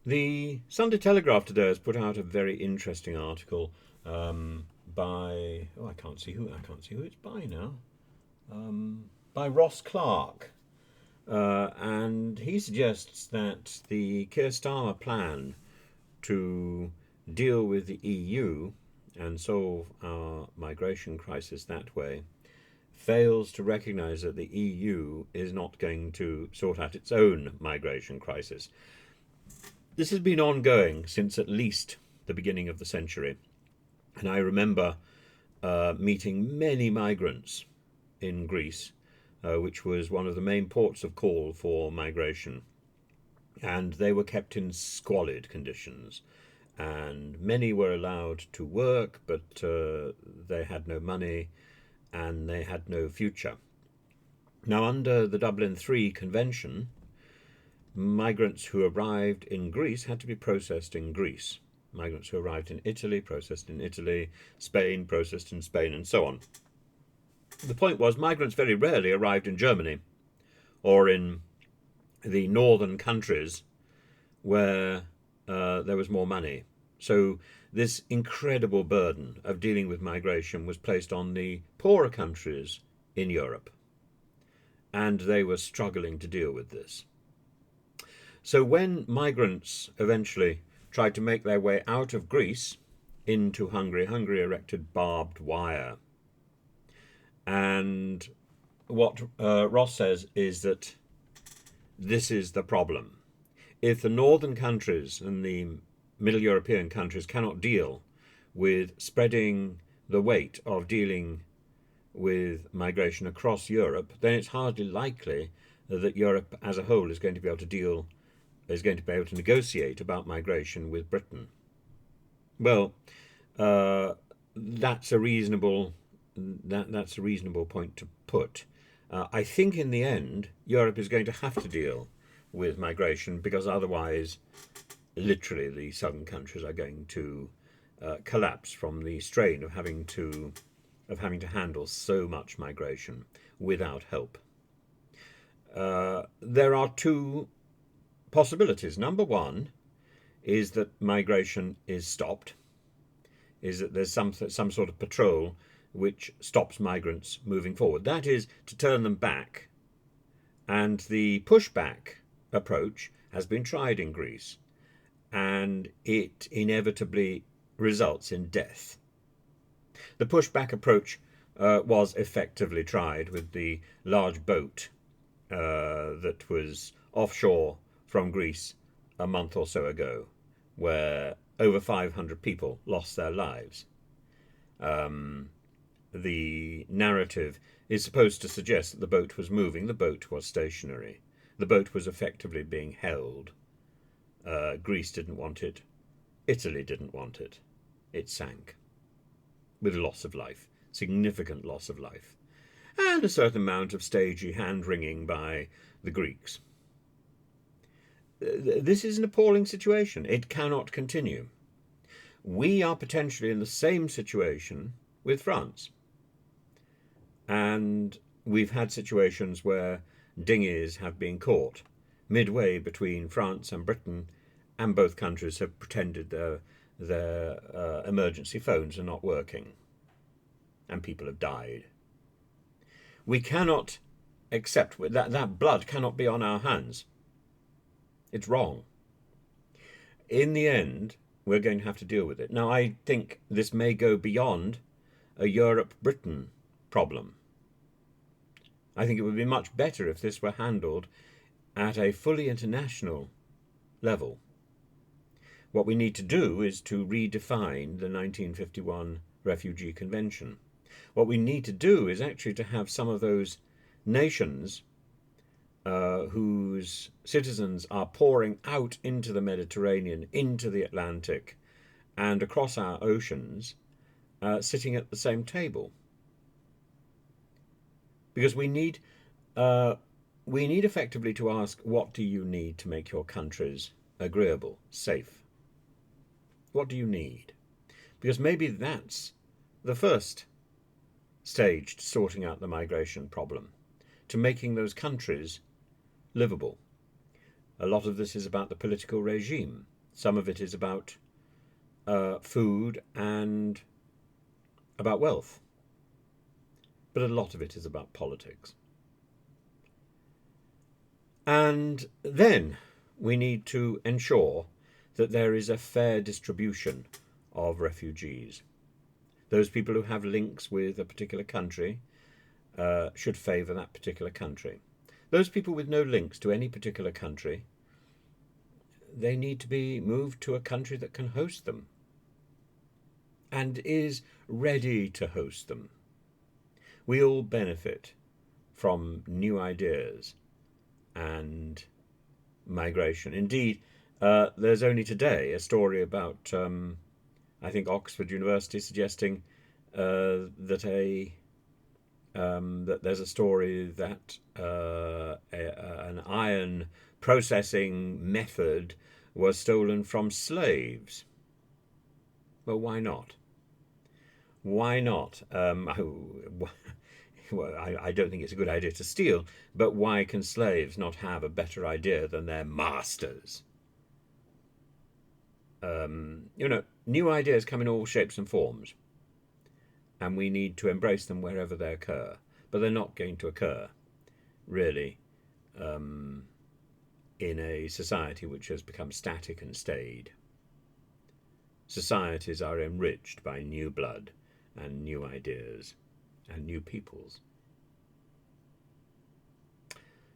The Sunday Telegraph today has put out a very interesting article by I can't see who it's by now. By Ross Clark, and he suggests that the Keir Starmer plan to deal with the EU and solve our migration crisis that way fails to recognise that the EU is not going to sort out its own migration crisis. This has been ongoing since at least the beginning of the century, and I remember meeting many migrants in Greece, which was one of the main ports of call for migration, and they were kept in squalid conditions. And many were allowed to work, but they had no money and they had no future. Now, under the Dublin III Convention, migrants who arrived in Greece had to be processed in Greece. Migrants who arrived in Italy, processed in Italy, Spain, processed in Spain, and so on. The point was, migrants very rarely arrived in Germany or in the northern countries where there was more money. So this incredible burden of dealing with migration was placed on the poorer countries in Europe, and they were struggling to deal with this. So when migrants eventually tried to make their way out of Greece into Hungary, Hungary erected barbed wire. And what Ross says is that this is the problem. If the northern countries and the middle European countries cannot deal with spreading the weight of dealing with migration across Europe, then it's hardly likely that Europe as a whole is going to be able to negotiate about migration with Britain. Well, that's a reasonable point to put. I think in the end, Europe is going to have to deal with migration, because otherwise, literally, the southern countries are going to collapse from the strain of having to handle so much migration without help. There are two possibilities. Number one is that migration is stopped, is that there's some sort of patrol which stops migrants moving forward. That is to turn them back. And the pushback approach has been tried in Greece, and it inevitably results in death. The pushback approach was effectively tried with the large boat that was offshore from Greece a month or so ago, where over 500 people lost their lives. The narrative is supposed to suggest that the boat was moving. The boat was stationary. The boat was effectively being held. Greece didn't want it. Italy didn't want it. It sank with loss of life, significant loss of life, and a certain amount of stagey hand-wringing by the Greeks. This is an appalling situation. It cannot continue. We are potentially in the same situation with France. And we've had situations where dinghies have been caught midway between France and Britain, and both countries have pretended their emergency phones are not working, and people have died. We cannot accept that blood cannot be on our hands. It's wrong. In the end, we're going to have to deal with it. Now, I think this may go beyond a Europe-Britain problem. I think it would be much better if this were handled at a fully international level. What we need to do is to redefine the 1951 Refugee Convention. What we need to do is actually to have some of those nations whose citizens are pouring out into the Mediterranean, into the Atlantic, and across our oceans, sitting at the same table. Because we need effectively to ask, what do you need to make your countries agreeable, safe? What do you need? Because maybe that's the first stage to sorting out the migration problem, to making those countries livable. A lot of this is about the political regime. Some of it is about food and about wealth. But a lot of it is about politics. And then we need to ensure that there is a fair distribution of refugees. Those people who have links with a particular country should favour that particular country. Those people with no links to any particular country, they need to be moved to a country that can host them and is ready to host them. We all benefit from new ideas and migration. Indeed, there's only today a story about, I think, Oxford University suggesting that there's a story that an iron processing method was stolen from slaves. Well, why not? Why not? Well, I don't think it's a good idea to steal, but why can slaves not have a better idea than their masters? New ideas come in all shapes and forms, and we need to embrace them wherever they occur. But they're not going to occur, really, in a society which has become static and staid. Societies are enriched by new blood and new ideas and new peoples.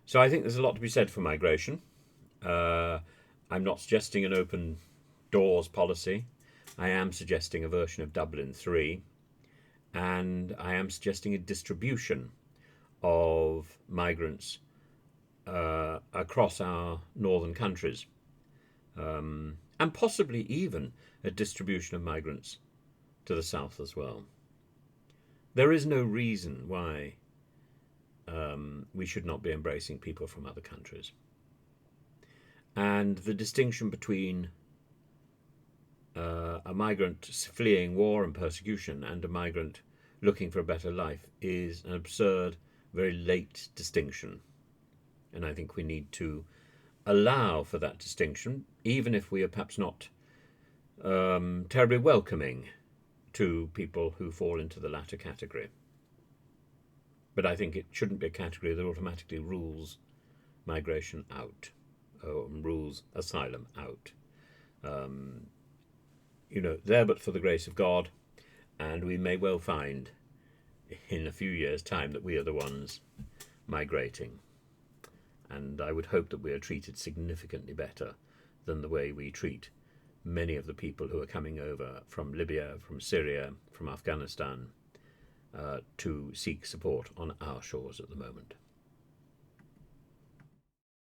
So I think there's a lot to be said for migration. I'm not suggesting an open doors policy. I am suggesting a version of Dublin 3, and I am suggesting a distribution of migrants across our northern countries, and possibly even a distribution of migrants to the south as well. There is no reason why we should not be embracing people from other countries. And the distinction between a migrant fleeing war and persecution and a migrant looking for a better life is an absurd, very late distinction. And I think we need to allow for that distinction, even if we are perhaps not terribly welcoming to people who fall into the latter category. But I think it shouldn't be a category that automatically rules migration out, or rules asylum out. There but for the grace of God, and we may well find in a few years' time that we are the ones migrating. And I would hope that we are treated significantly better than the way we treat many of the people who are coming over from Libya, from Syria, from Afghanistan, to seek support on our shores at the moment.